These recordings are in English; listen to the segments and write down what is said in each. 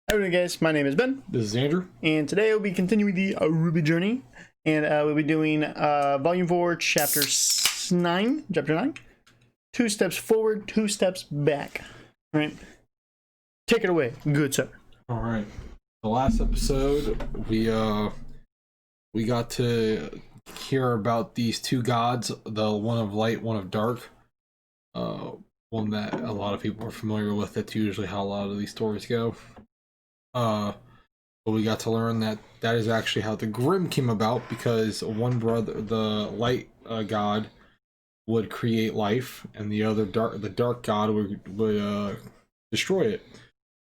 Hi everyone guys, my name is Ben. This is Andrew. And today we'll be continuing the RWBY journey. And we'll be doing Volume 4, Chapter 9. 2 steps forward, 2 steps back. Alright. Take it away, good sir. Alright. The last episode, we got to hear about these two gods, the one of light, one of dark. One that a lot of people are familiar with. That's usually how a lot of these stories go. But we got to learn that that is actually how the Grimm came about, because one brother, the light god, would create life, and the other the dark god would destroy it.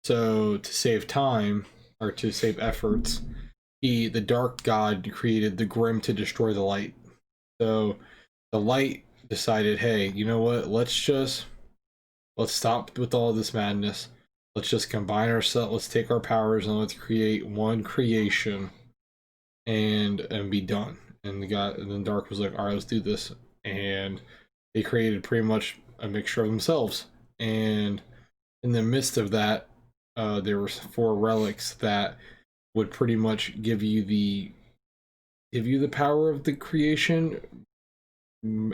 So to save time, or to save efforts, the dark god created the Grimm to destroy the light. So the light decided, hey, you know what? Let's stop with all this madness. Let's just combine ourselves. Let's take our powers and let's create one creation, and be done. And then Dark was like, all right, let's do this. And they created pretty much a mixture of themselves. And in the midst of that, there were 4 relics that would pretty much give you the power of the creation,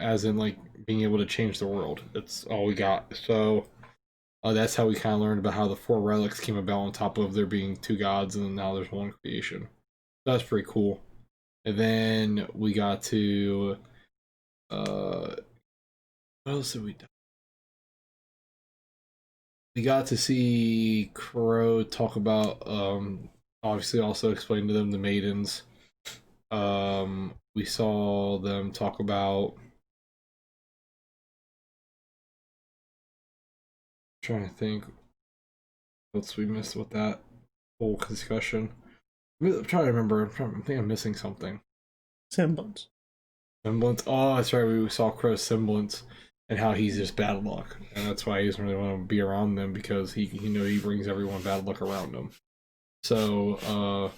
as in like being able to change the world. That's all we got. So that's how we kind of learned about how the 4 relics came about, on top of there being 2 gods and now there's 1 creation. That's pretty cool. And then we got to what else did we do? We got to see Crow talk about obviously also explain to them the maidens. We saw them talk about, trying to think what else we missed with that whole discussion. I'm trying to remember. I think I'm missing something. Semblance. Oh, that's right. We saw Crow's semblance and how he's just bad luck, and that's why he doesn't really want to be around them, because he brings everyone bad luck around him. So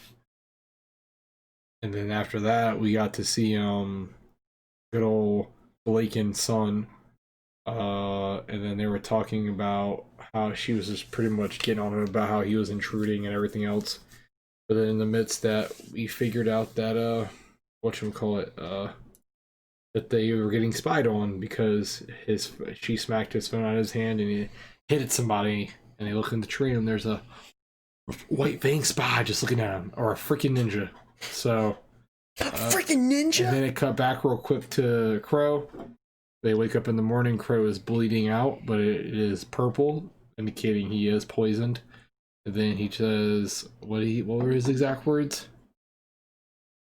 and then after that, we got to see good old Blake and Son. And then they were talking about how she was just pretty much getting on him about how he was intruding and everything else. But then in the midst that, we figured out that that they were getting spied on, because she smacked his phone out of his hand and he hit at somebody, and they look in the tree and there's a white fang spy just looking at him, or a freaking ninja. So freaking ninja. And then it cut back real quick to Crow. They wake up in the morning, Crow is bleeding out, but it is purple, indicating he is poisoned. And then he says, what were his exact words?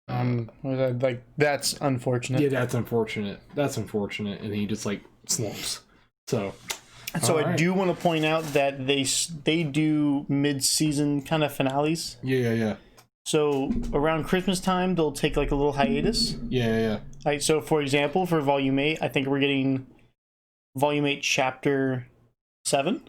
Like, that's unfortunate. Yeah, that's unfortunate. That's unfortunate. And he just like slumps. So I do want to point out that they do mid-season kind of finales. Yeah. So around Christmas time, they'll take like a little hiatus. Yeah. Right, so for example, for Volume 8, I think we're getting Volume 8, Chapter 7.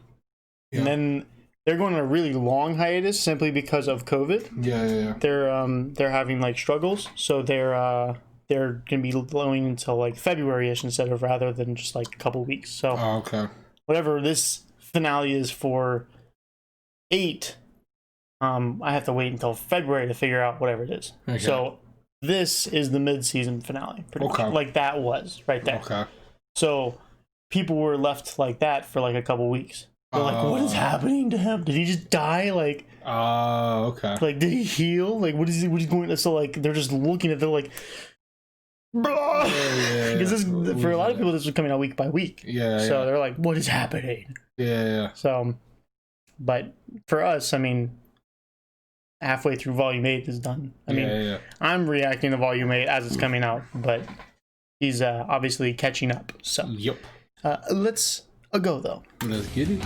Yeah. And then they're going on a really long hiatus simply because of COVID. Yeah. They're having like struggles, so they're gonna be going until like February-ish rather than just like a couple weeks. So okay. Whatever this finale is for 8, I have to wait until February to figure out whatever it is. Okay. So this is the mid-season finale, pretty much. Like that was right there. Okay. So people were left like that for like a couple weeks. They're like, what is happening to him? Did he just die? Like, okay. Like, did he heal? Like, what is he going to? So like, they're just looking at. They're like, because for a lot of people, this was coming out week by week. Yeah. So they're like, what is happening? Yeah. So, but for us, I mean, halfway through Volume 8 is done. I mean, I'm reacting to Volume 8 as it's coming out, but he's obviously catching up. So, yep. Let's go though. Let's get it.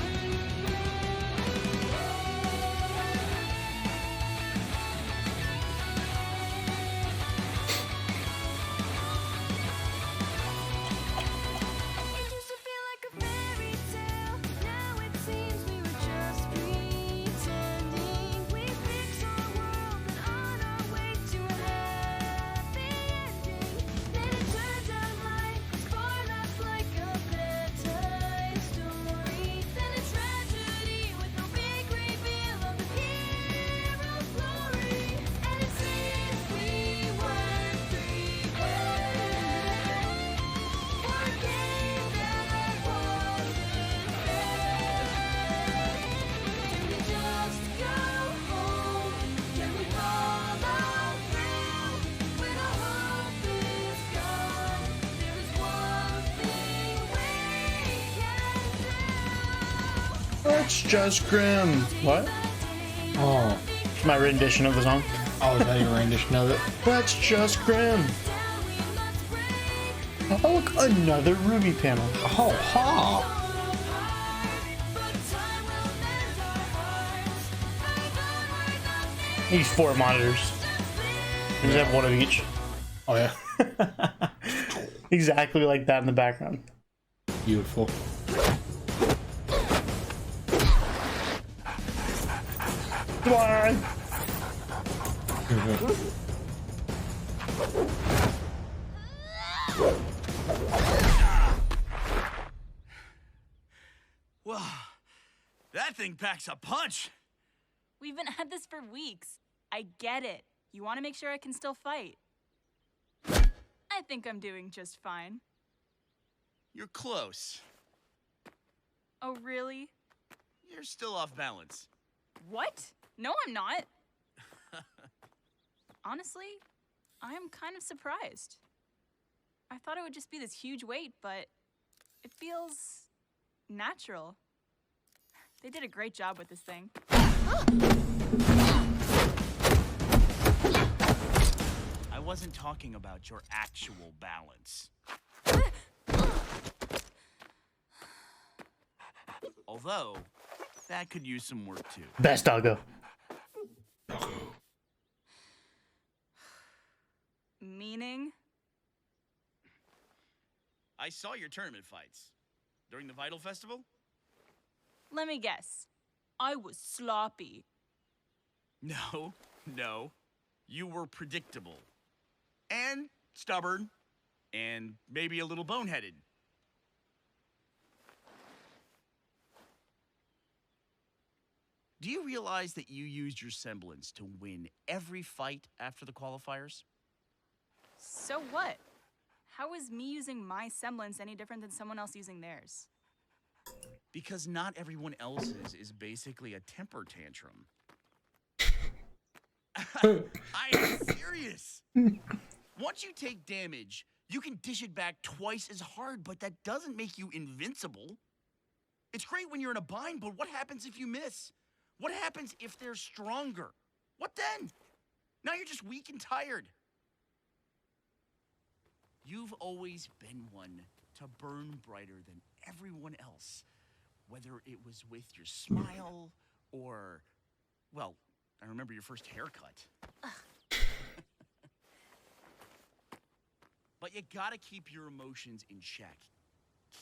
That's just grim. What? Oh. My rendition of the song. Oh, is that your rendition of it? That's just grim. Oh, look, another RWBY panel. Oh, ha! These 4 monitors. Just have one of each. Oh, yeah. Exactly like that in the background. Beautiful. Come on! Well, that thing packs a punch. We've been at this for weeks. I get it. You want to make sure I can still fight. I think I'm doing just fine. You're close. Oh, really? You're still off balance. What? No, I'm not. Honestly, I'm kind of surprised. I thought it would just be this huge weight, but it feels natural. They did a great job with this thing. I wasn't talking about your actual balance. Although, that could use some work too. Best doggo. Meaning? I saw your tournament fights. During the Vital Festival? Let me guess. I was sloppy. No, no. You were predictable. And stubborn. And maybe a little boneheaded. Do you realize that you used your semblance to win every fight after the qualifiers? So what? How is me using my semblance any different than someone else using theirs? Because not everyone else's is basically a temper tantrum. I am serious. Once you take damage, you can dish it back twice as hard, but that doesn't make you invincible. It's great when you're in a bind, but what happens if you miss? What happens if they're stronger? What then? Now you're just weak and tired. You've always been one to burn brighter than everyone else, whether it was with your smile or, well, I remember your first haircut. But you gotta keep your emotions in check.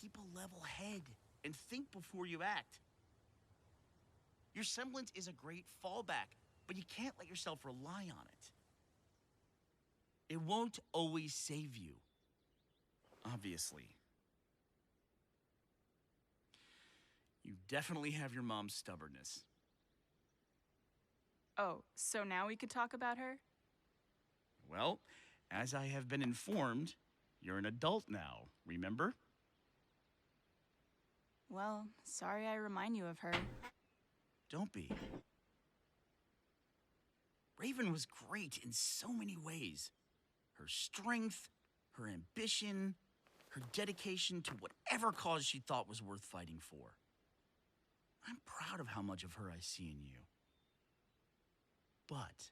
Keep a level head and think before you act. Your semblance is a great fallback, but you can't let yourself rely on it. It won't always save you. Obviously. You definitely have your mom's stubbornness. Oh, so now we could talk about her? Well, as I have been informed, you're an adult now, remember? Well, sorry I remind you of her. Don't be. Raven was great in so many ways. Her strength, her ambition, her dedication to whatever cause she thought was worth fighting for. I'm proud of how much of her I see in you. But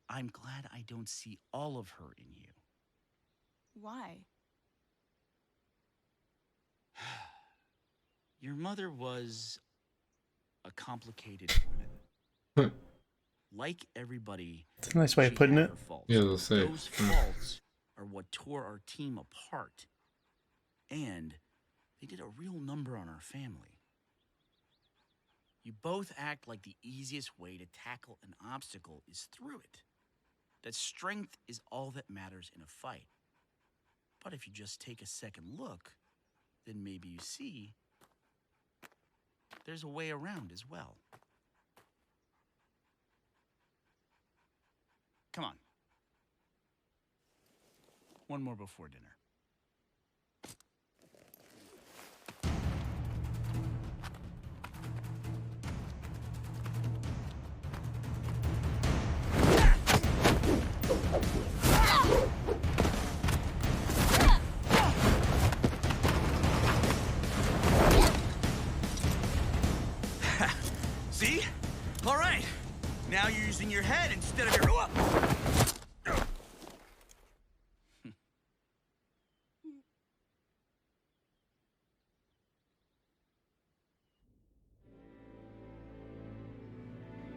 I'm glad I don't see all of her in you. Why? Your mother was a complicated woman. Like everybody, That's a nice way of she putting had it. her faults. Yeah, let's say. Those faults are what tore our team apart. And they did a real number on our family. You both act like the easiest way to tackle an obstacle is through it. That strength is all that matters in a fight. But if you just take a second look, then maybe you see there's a way around as well. Come on. One more before dinner. All right. Now you're using your head instead of your...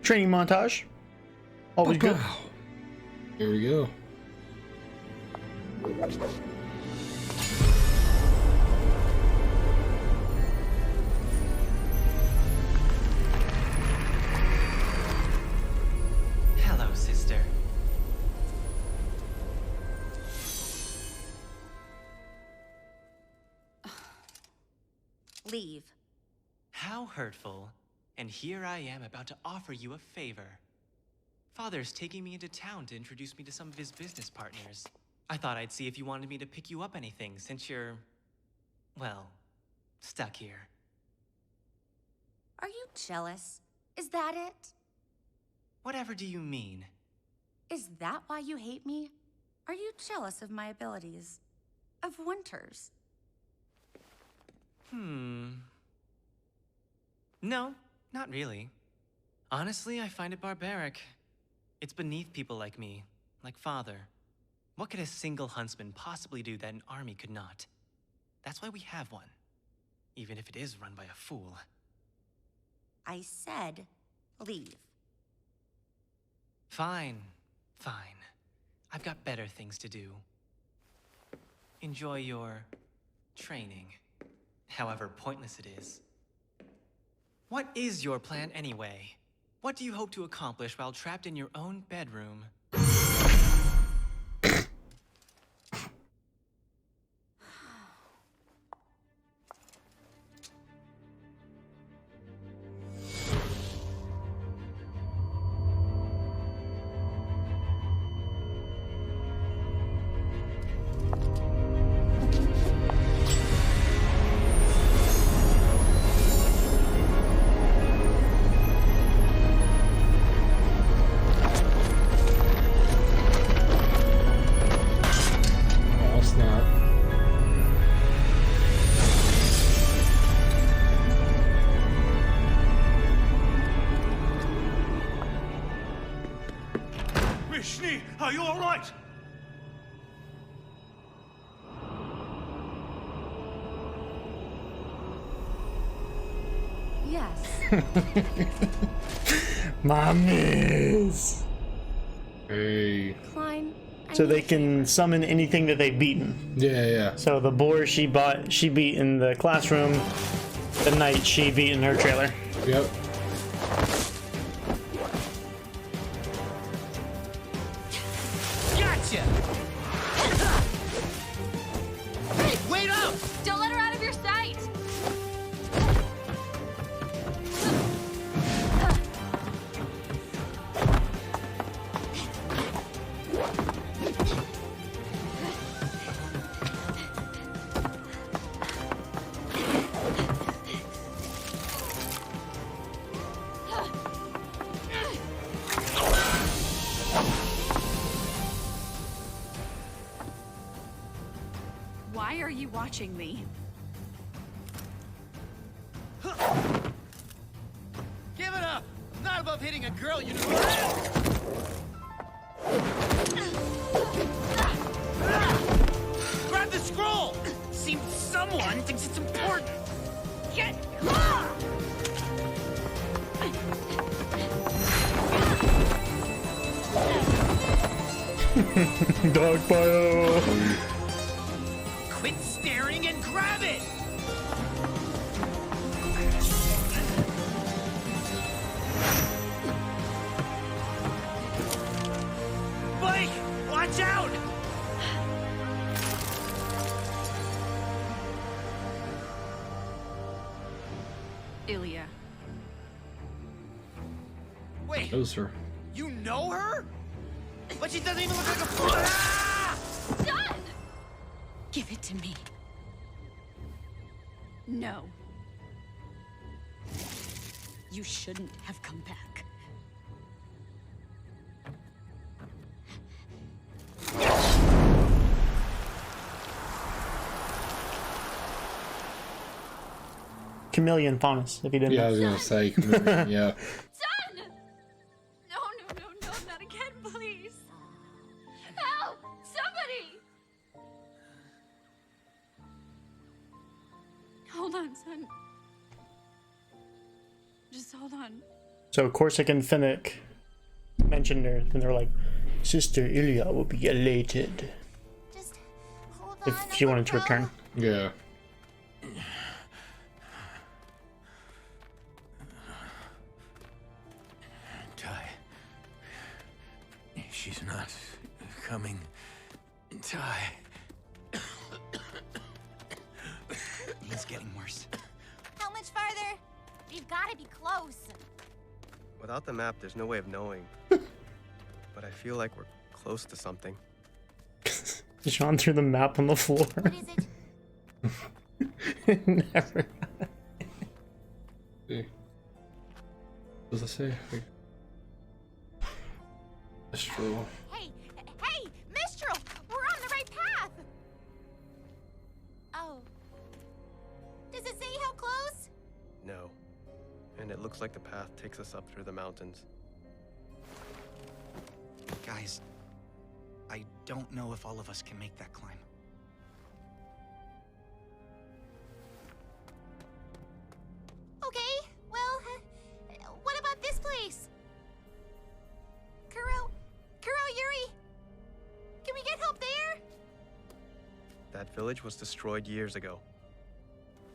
Training montage. Always good. Wow. Here we go. Hello, sister. Leave. How hurtful. And here I am about to offer you a favor. Father's taking me into town to introduce me to some of his business partners. I thought I'd see if you wanted me to pick you up anything since you're, well, stuck here. Are you jealous? Is that it? Whatever do you mean? Is that why you hate me? Are you jealous of my abilities? Of Winter's? No, not really. Honestly, I find it barbaric. It's beneath people like me, like Father. What could a single huntsman possibly do that an army could not? That's why we have one, even if it is run by a fool. I said, leave. Fine, fine. I've got better things to do. Enjoy your training, however pointless it is. What is your plan anyway? What do you hope to accomplish while trapped in your own bedroom? Oh, snap. Vishni, are you all right? Yes. Mommies. Hey. Klein, I So need they a can summon anything that they've beaten. Yeah. So the boar she beat in the classroom, the knight she beat in her trailer. Yep. Gotcha! Hey, wait up! Don't let her out of your sight! Why are you watching me? Give it up! I'm not above hitting a girl, you know. Grab the scroll! Seems someone thinks it's important. Get... Dog pile. Quit staring and grab it! Blake, watch out! Ilya. Wait, Those her. you know her? But she doesn't even look like a fool. Ah! Done! Give it to me. No. You shouldn't have come back. Chameleon faunus, if you didn't Yeah, I know. was gonna say. Yeah. Done! Just hold on. So Corsic and Finnick mentioned her, and they're like, Sister Ilya will be elated Just hold on. if she wanted to return. Yeah. Ty. She's not coming. Ty. It's getting worse. How much farther? We've got to be close. Without the map, there's no way of knowing. But I feel like we're close to something. Sean threw the map on the floor. What is it? Never. See. What does it say? That's true. Hey, Mistral! We're on the right path! Oh. Does it say how close? No. And it looks like the path takes us up through the mountains. Guys, I don't know if all of us can make that climb. Okay, well, what about this place? Kuro, Yuri! Can we get help there? That village was destroyed years ago.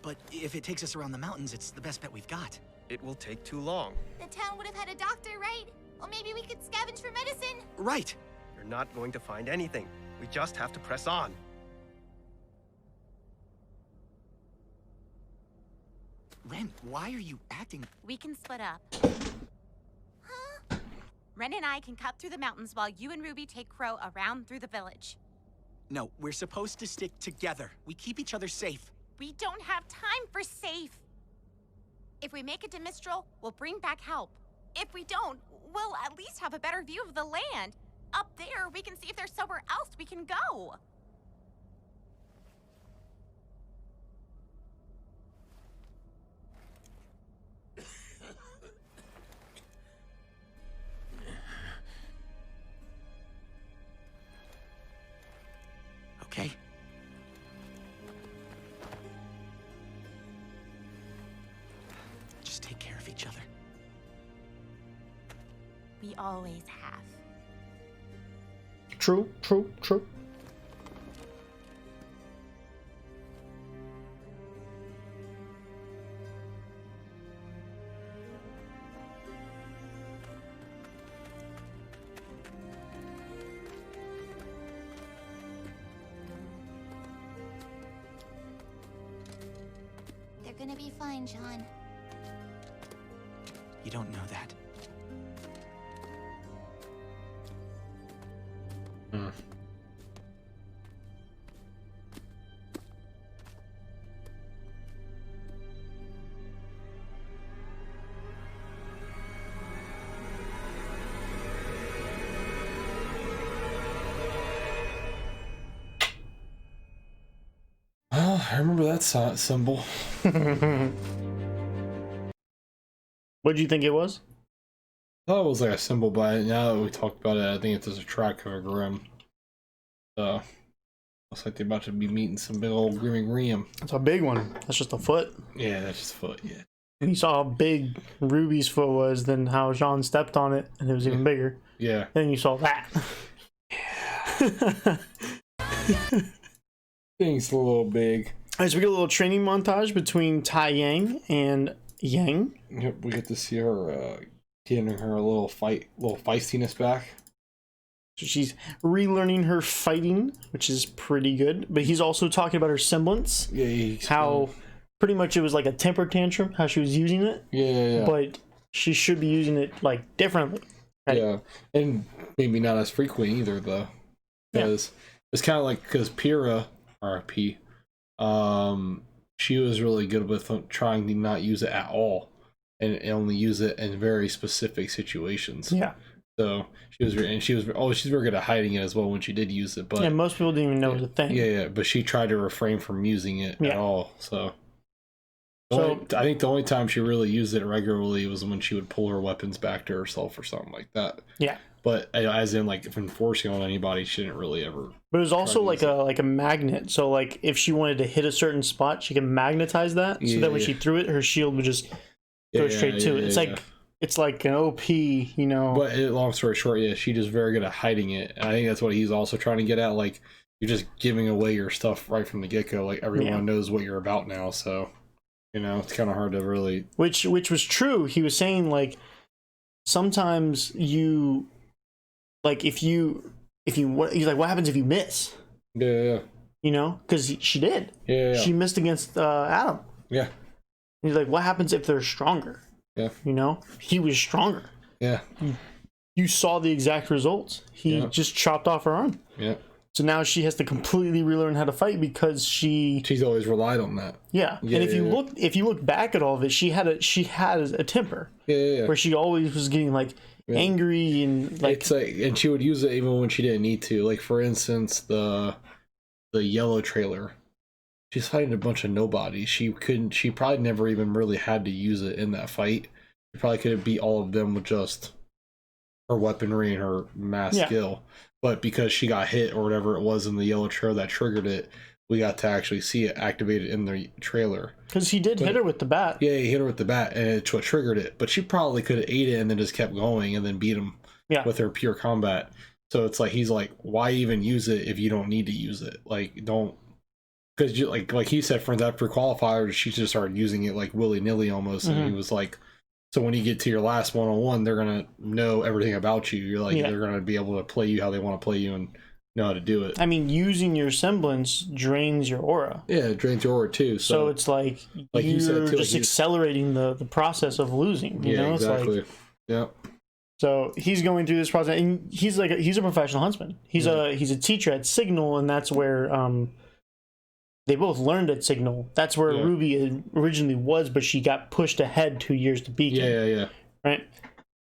But if it takes us around the mountains, it's the best bet we've got. It will take too long. The town would have had a doctor, right? Or maybe we could scavenge for medicine? Right! You're not going to find anything. We just have to press on. Ren, why are you acting... We can split up. Huh? Ren and I can cut through the mountains while you and Ruby take Crow around through the village. No, we're supposed to stick together. We keep each other safe. We don't have time for safe. If we make it to Mistral, we'll bring back help. If we don't, we'll at least have a better view of the land. Up there, we can see if there's somewhere else we can go. Okay? Just take care of each other. We always have. True. They're gonna be fine, John. You don't know that. Well, I remember that symbol. What do you think it was? I thought it was like a symbol, but now that we talked about it, I think it's just a track of a Grim. So, looks like they're about to be meeting some big old Grimmy Grim. That's a big one. That's just a foot. Yeah, that's just foot, yeah. And you saw how big Ruby's foot was, then how Jean stepped on it, and it was even bigger. Yeah. Then you saw that. Thing's a little big. Alright, so we get a little training montage between Tai Yang and Yang. Yep, we get to see her getting her a little feistiness back. So she's relearning her fighting, which is pretty good. But he's also talking about her semblance. Yeah, how pretty much it was like a temper tantrum, how she was using it. Yeah. But she should be using it like differently. Right? Yeah, and maybe not as frequent either, though. Because it's kind of like, because Pyrrha, RP, she was really good with trying to not use it at all and only use it in very specific situations. Yeah. So she's very good at hiding it as well when she did use it. But most people didn't even know it was a thing. Yeah, but she tried to refrain from using it at all. So I think the only time she really used it regularly was when she would pull her weapons back to herself or something like that. Yeah. But as in, like, if enforcing on anybody, she didn't really ever. But it was also like a magnet. So like if she wanted to hit a certain spot, she could magnetize that. So that when she threw it, her shield would just go straight to it. It's like an OP, you know. But long story short, yeah, she just very good at hiding it, and I think that's what he's also trying to get at. Like, you're just giving away your stuff right from the get go. Like, everyone knows what you're about now, so you know it's kind of hard to really. Which was true. He was saying like sometimes you, like if you he's like, what happens if you miss? Yeah. You know, because she did. Yeah. She missed against Adam. Yeah. And he's like, what happens if they're stronger? Yeah. You know, he was stronger. Yeah. You saw the exact results. He just chopped off her arm. Yeah. So now she has to completely relearn how to fight because she's always relied on that. Yeah. And if you look back at all of it, she had a temper. Yeah. Where she always was getting like angry and like it's like, and she would use it even when she didn't need to. Like, for instance, the yellow trailer. She's fighting a bunch of nobodies. She probably never even really had to use it in that fight. She probably could have beat all of them with just her weaponry and her mass skill. But because she got hit or whatever it was in the yellow trailer that triggered it, we got to actually see it activated in the trailer. Because he did hit her with the bat. Yeah, he hit her with the bat, and it's what triggered it. But she probably could have ate it and then just kept going and then beat him with her pure combat. So it's like, he's like, why even use it if you don't need to use it? Like, don't. Because like he said, for after qualifiers, she just started using it like willy-nilly almost. And he was like, so when you get to your last one-on-one, they're going to know everything about you. You're like, they're going to be able to play you how they want to play you and know how to do it. I mean, using your semblance drains your aura. Yeah, it drains your aura too. So it's like you're said too, just accelerating the process of losing. You know? Exactly. It's like, yeah. So he's going through this process, and he's a professional huntsman. He's a teacher at Signal, and that's where they both learned at Signal. That's where RWBY originally was, but she got pushed ahead 2 years to Beacon. Yeah. Right?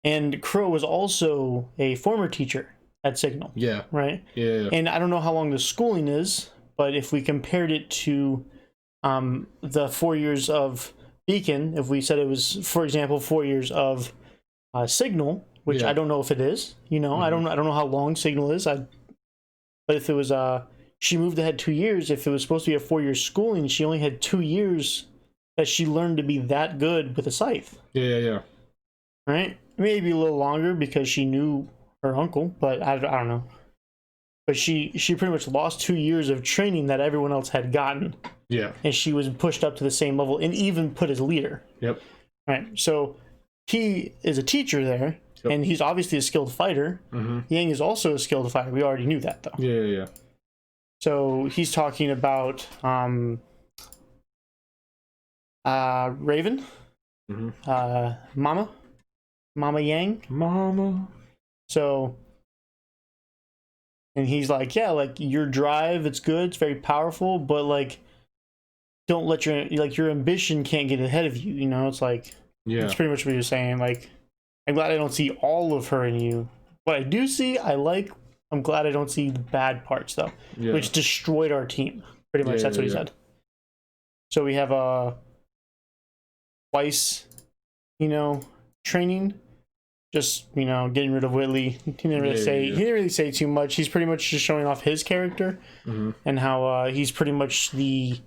And Crow was also a former teacher at Signal. Yeah. Right? Yeah. And I don't know how long the schooling is, but if we compared it to the 4 years of Beacon, if we said it was, for example, 4 years of Signal, which I don't know if it is, you know, I don't know how long Signal is. But if it was she moved ahead 2 years. If it was supposed to be a 4 year schooling, she only had 2 years that she learned to be that good with a scythe. Yeah. Right? Maybe a little longer because she knew her uncle, but I don't know. But she pretty much lost 2 years of training that everyone else had gotten. Yeah. And she was pushed up to the same level and even put as leader. Yep. Right. So he is a teacher there, and he's obviously a skilled fighter. Yang is also a skilled fighter. We already knew that, though. Yeah. So he's talking about Raven, Mama Yang. Mama. So, and he's like, yeah, like your drive, it's good, it's very powerful, but like, don't let your ambition can't get ahead of you. You know, it's like, it's pretty much what you're saying. Like, I'm glad I don't see all of her in you. What I do see, I'm glad I don't see the bad parts though, which destroyed our team. Pretty much, that's what he said. So we have Weiss, you know, training, just, you know, getting rid of Whitley. He didn't really say too much. He's pretty much just showing off his character and how he's pretty much the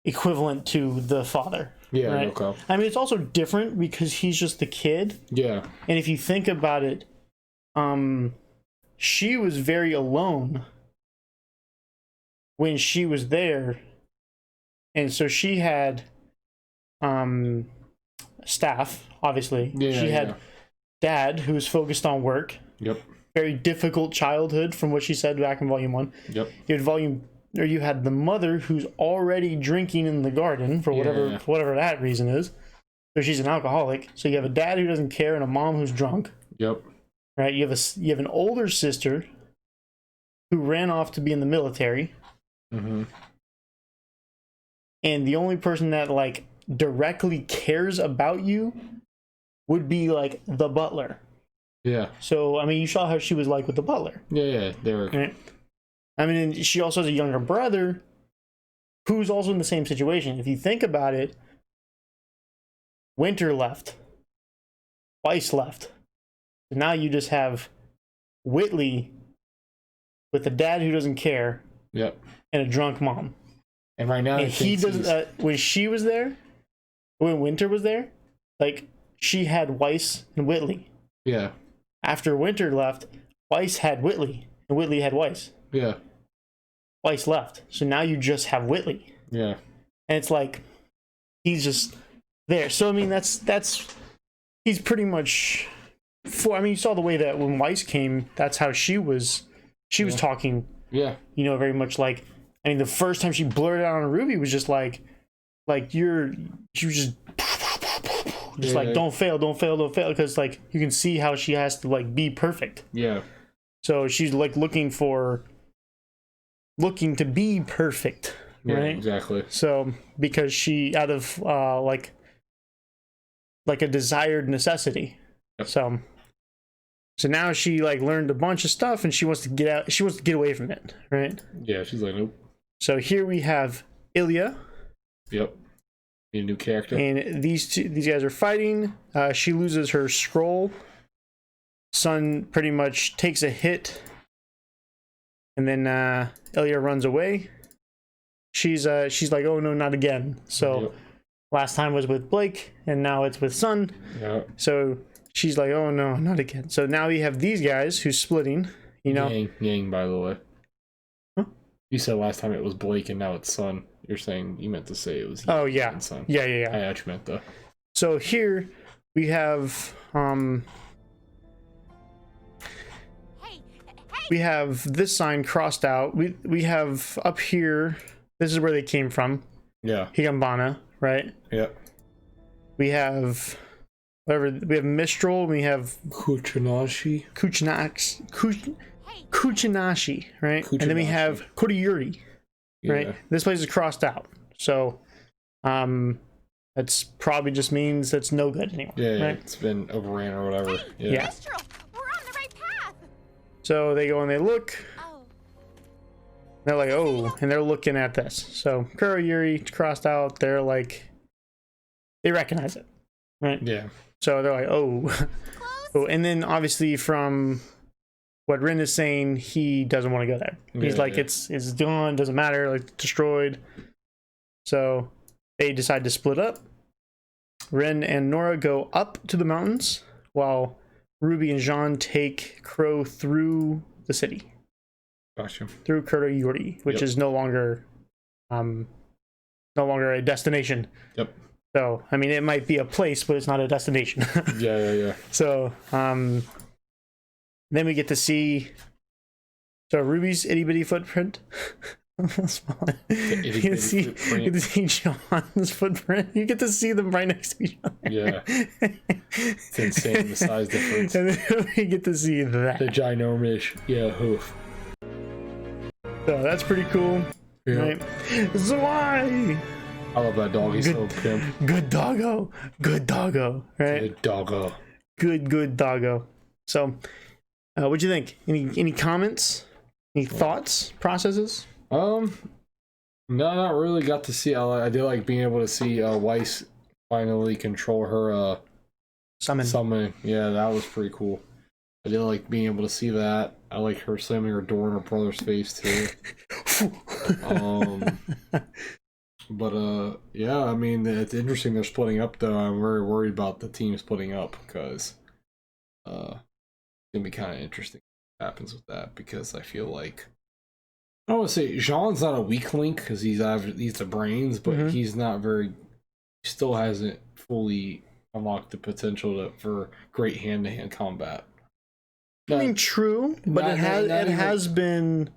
equivalent to the father. Yeah, right? Okay. I mean, it's also different because he's just the kid. Yeah. And if you think about it, she was very alone when she was there, and so she had staff, obviously. She had dad who was focused on work. Yep. Very difficult childhood from what she said back in volume 1. Yep. You had the mother who's already drinking in the garden for whatever that reason is. So she's an alcoholic. So you have a dad who doesn't care and a mom who's drunk. Yep. Right? You have an older sister who ran off to be in the military. And the only person that like directly cares about you would be like the butler. Yeah. So I mean, you saw how she was like with the butler. Yeah. They were. Right? I mean, and she also has a younger brother who's also in the same situation. If you think about it, Winter left. Weiss left. So now you just have Whitley with a dad who doesn't care. Yep. And a drunk mom. And right now, and he doesn't. When she was there, when Winter was there, like she had Weiss and Whitley. Yeah. After Winter left, Weiss had Whitley, and Whitley had Weiss. Yeah. Weiss left, so now you just have Whitley. Yeah. And it's like he's just there. So I mean, that's he's pretty much. I mean, you saw the way that when Weiss came, that's how she was. She was talking. Yeah. You know, very much like. I mean, the first time she blurted out on RWBY was just like she was just like, don't fail, because like you can see how she has to like be perfect. Yeah. So she's like looking to be perfect, yeah, right? Exactly. So because she out of like a desired necessity. Yep. So now she like learned a bunch of stuff and she wants to get out. She wants to get away from it, right? Yeah, she's like, nope. So here we have Ilya. Yep. A new character. And these guys are fighting. She loses her scroll. Sun pretty much takes a hit. And then Ilya runs away. She's like, oh no, not again. So last time was with Blake, and now it's with Sun. Yep. So she's like, oh no, not again. So now we have these guys who's splitting, you know. Yang, by the way. Huh? You said last time it was Blake and now it's Sun. You're saying you meant to say it was oh yeah. and Sun. Yeah. I actually meant though. So here we have we have this sign crossed out. We have up here, this is where they came from. Yeah. Higambana, right? Yeah. We have Mistral, we have Kuchinashi, right? And then we have Koriyuri, right? Yeah. This place is crossed out. So that's probably just means that's no good anymore. Yeah, right? It's been overran or whatever. Yeah. Mistral, we're on the right path. So they go and they look. Oh. They're like, oh, and they're looking at this. So Koriyuri crossed out. They're like, they recognize it, right? Yeah. So they're like, oh. Oh, and then obviously from what Rin is saying, he doesn't want to go there. He's like, it's done, doesn't matter, like destroyed. So they decide to split up. Rin and Nora go up to the mountains while Ruby and Jean take Crow through the city. Gotcha. Through Kurayuri, which is no longer a destination. Yep. So, I mean, it might be a place, but it's not a destination. Yeah. So, then we get to see Ruby's itty bitty footprint. You get to see John's footprint. You get to see them right next to each other. Yeah. It's insane, the size difference. And then we get to see that. The ginormous, hoof. So that's pretty cool. Yeah. Right? Zwei! I love that dog. He's so pimp. Good doggo. Good doggo. Right? Good doggo. Good doggo. So, what'd you think? Any comments? Any thoughts? Processes? No, not really. Got to see. I did like being able to see Weiss finally control her summon. Yeah, that was pretty cool. I did like being able to see that. I like her slamming her door in her brother's face too. But yeah, I mean, it's interesting they're splitting up though. I'm very worried about the team splitting up because it's gonna be kind of interesting what happens with that, because I feel like, I don't want to say Jean's not a weak link because he's the brains, but he's not very. He still hasn't fully unlocked the potential for great hand-to-hand combat. I mean, true, but it has been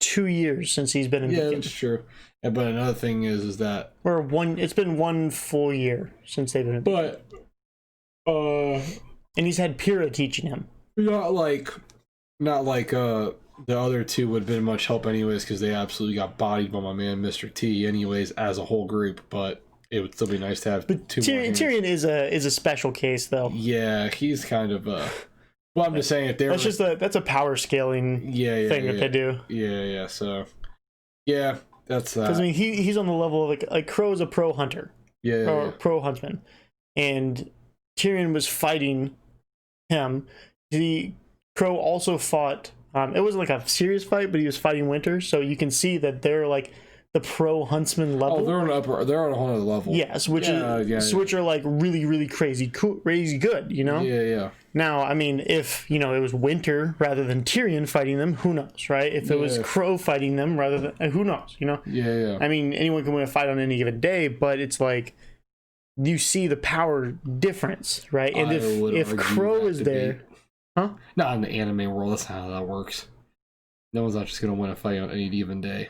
2 years since he's been in Yeah, Beacon. that's true. But another thing is that It's been 1 full year since they've been in Beacon. But and he's had Pyrrha teaching him. not like the other two would have been much help anyways, because they absolutely got bodied by my man Mr. T anyways as a whole group. But it would still be nice to have two more hands. Tyrion is a special case though. Yeah, he's kind of well, I'm just saying, if they that's a power scaling thing that they do. Yeah. So yeah, that's because I mean he's on the level of like Crow's a pro hunter. Yeah. Pro huntsman, and Tyrion was fighting him. The Crow also fought. It wasn't like a serious fight, but he was fighting Winter. So you can see that they're like the pro huntsman level. Oh, they're on a whole other level. Yes, which are like really crazy good, you know? Yeah. Now, I mean, if, you know, it was Winter rather than Tyrion fighting them, who knows, right? If it was Crow fighting them rather than, who knows, you know? Yeah. I mean, anyone can win a fight on any given day, but it's like, you see the power difference, right? And if Crow is there... Huh? Not in the anime world, that's not how that works. No one's not just going to win a fight on any given day.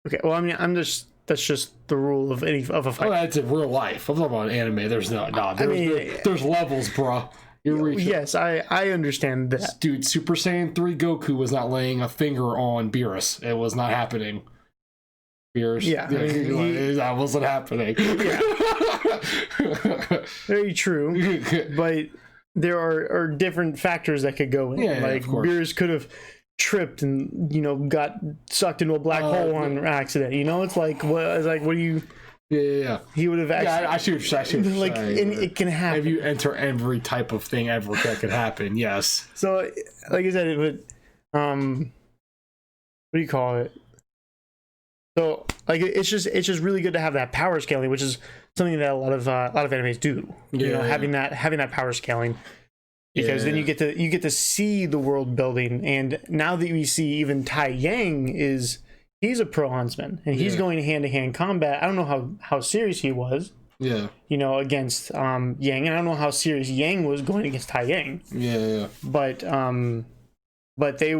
Okay, well, I mean, that's just the rule of a fight. Oh, that's in real life. I'm talking about anime. There's there's levels, bro. You're reaching. Yes, I understand that. Dude, Super Saiyan 3 Goku was not laying a finger on Beerus. It was not happening. Beerus. Yeah. That wasn't happening. Yeah. Very true. But there are different factors that could go in. Yeah, like, of course. Beerus could have tripped and, you know, got sucked into a black hole on accident. You know, it's like, what do you... Yeah. He would have actually... Yeah, I see what you're saying. Like, and it can happen. If you enter every type of thing ever that could happen, yes. So, like I said, it would... what do you call it? So, like, it's just really good to have that power scaling, which is something that a lot of animes do. You know, having that power scaling, because then you get to see the world building. And now that we see even Tai Yang he's a pro huntsman, and he's going hand to hand combat. I don't know how serious he was. Yeah. You know, against Yang, and I don't know how serious Yang was going against Tai Yang. Yeah. But they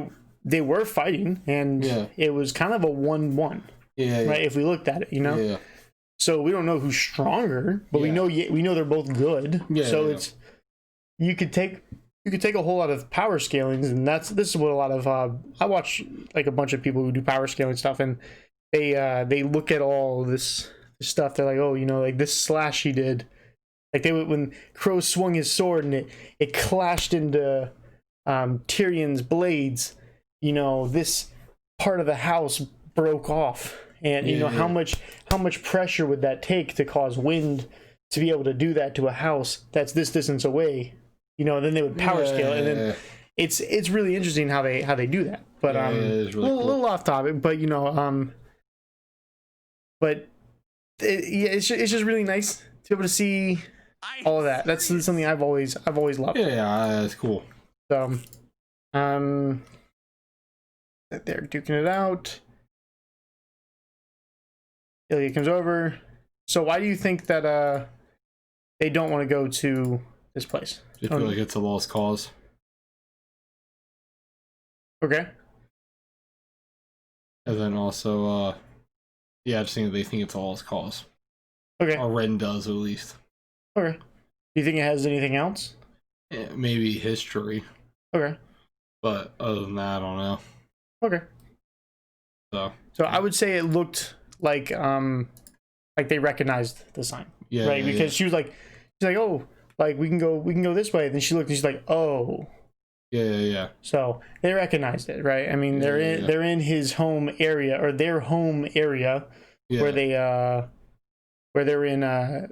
were fighting, and it was kind of a 1-1. Yeah. Right, if we looked at it, you know. Yeah. So we don't know who's stronger, but we know they're both good. Yeah. So it's you could take a whole lot of power scalings, and this is what a lot of I watch like a bunch of people who do power scaling stuff, and they look at all this stuff. They're like, oh, you know, like this slash he did, like when Crow swung his sword and it clashed into Tyrion's blades. You know, this part of the house broke off. And you know how much pressure would that take to cause wind to be able to do that to a house that's this distance away? You know, then they would power scale, and then it's really interesting how they do that. But it is really a little off topic, but you know, but it's just really nice to be able to see all of that. That's something I've always loved. Yeah, that's cool. So, they're duking it out. Ilya comes over. So why do you think that they don't want to go to this place? I feel like it's a lost cause. Okay. And then also, I just think they think it's a lost cause. Okay. Or Ren does, at least. Okay. Do you think it has anything else? Yeah, maybe history. Okay. But other than that, I don't know. Okay. So I would say it looked like they recognized the sign. Yeah. Right? Because she's like, oh, like we can go this way. And then she looked and she's like, oh. Yeah. So they recognized it, right? I mean, they're in his home area, or their home area, where they're in I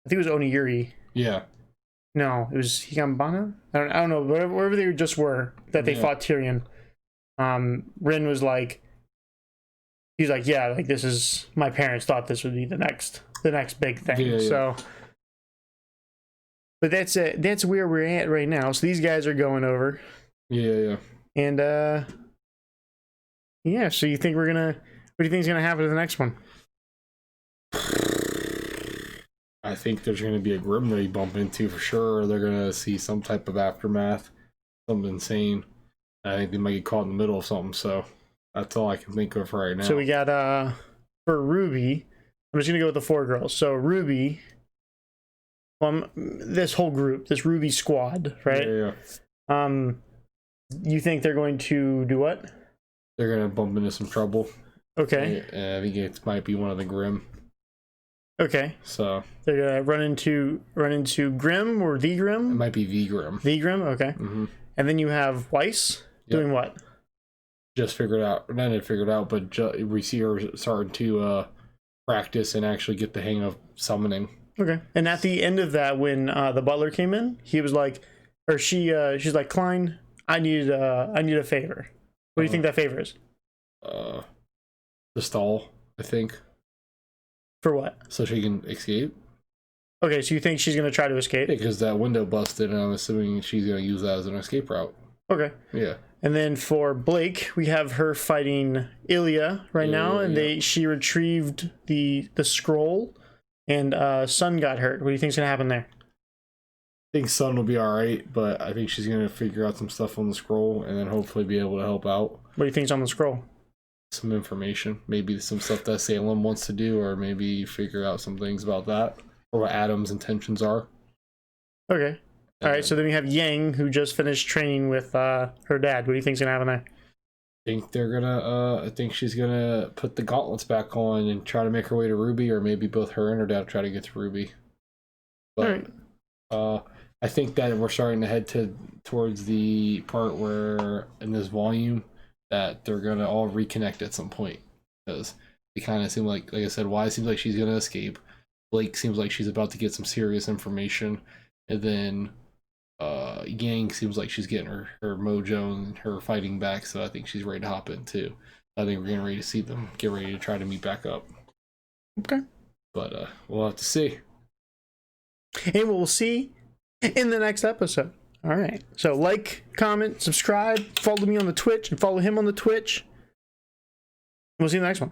think it was Onigiri. Yeah. No, it was Higambana? I don't know, wherever they just were that they fought Tyrion. Rin was like, he's like, yeah, like this is, my parents thought this would be the next big thing. Yeah. So, but that's it. That's where we're at right now. So these guys are going over. Yeah. And so you think what do you think is gonna happen to the next one? I think there's going to be a Grim they bump into for sure. They're going to see some type of aftermath, something insane. I think they might get caught in the middle of something. So that's all I can think of right now. So we got for RWBY, I'm just gonna go with the 4 girls. So RWBY, this whole group, this RWBY squad, right? Yeah. You think they're going to do what? They're going to bump into some trouble. Okay. I think it might be one of the Grim. Okay. So they're gonna run into Grim, or the Grim. It might be the Grim. The Grim. Okay. Mm-hmm. And then you have Weiss doing what? Just figured out. Not figured out, but we see her starting to practice and actually get the hang of summoning. Okay. And at the end of that, when the butler came in, he was like, or she's like, Klein, I need a favor. What do you think that favor is? The stall, I think, For what? so she can escape. Okay, so you think she's gonna try to escape? Because that window busted, and I'm assuming she's gonna use that as an escape route. Okay. Yeah. And then for Blake, we have her fighting Ilya right now, and yeah. she retrieved the scroll, and Sun got hurt. What do you think's gonna happen there? I think Sun will be alright, but I think she's gonna figure out some stuff on the scroll and then hopefully be able to help out. What do you think's on the scroll? Some information. Maybe some stuff that Salem wants to do, or maybe figure out some things about that. Or what Adam's intentions are. Okay. Alright, so then we have Yang, who just finished training with her dad. What do you think's gonna happen there? I think she's gonna put the gauntlets back on and try to make her way to RWBY, or maybe both her and her dad try to get to RWBY. But I think that we're starting to head towards the part where in this volume that they're gonna all reconnect at some point, because it kind of seems like I said, Y seems like she's gonna escape. Blake seems like she's about to get some serious information, and then Yang seems like she's getting her mojo and her fighting back, so I think she's ready to hop in too. I think we're getting ready to see them get ready to try to meet back up. Okay. But we'll have to see. And we'll see in the next episode. All right. So like, comment, subscribe, follow me on the Twitch, and follow him on the Twitch. We'll see you in the next one.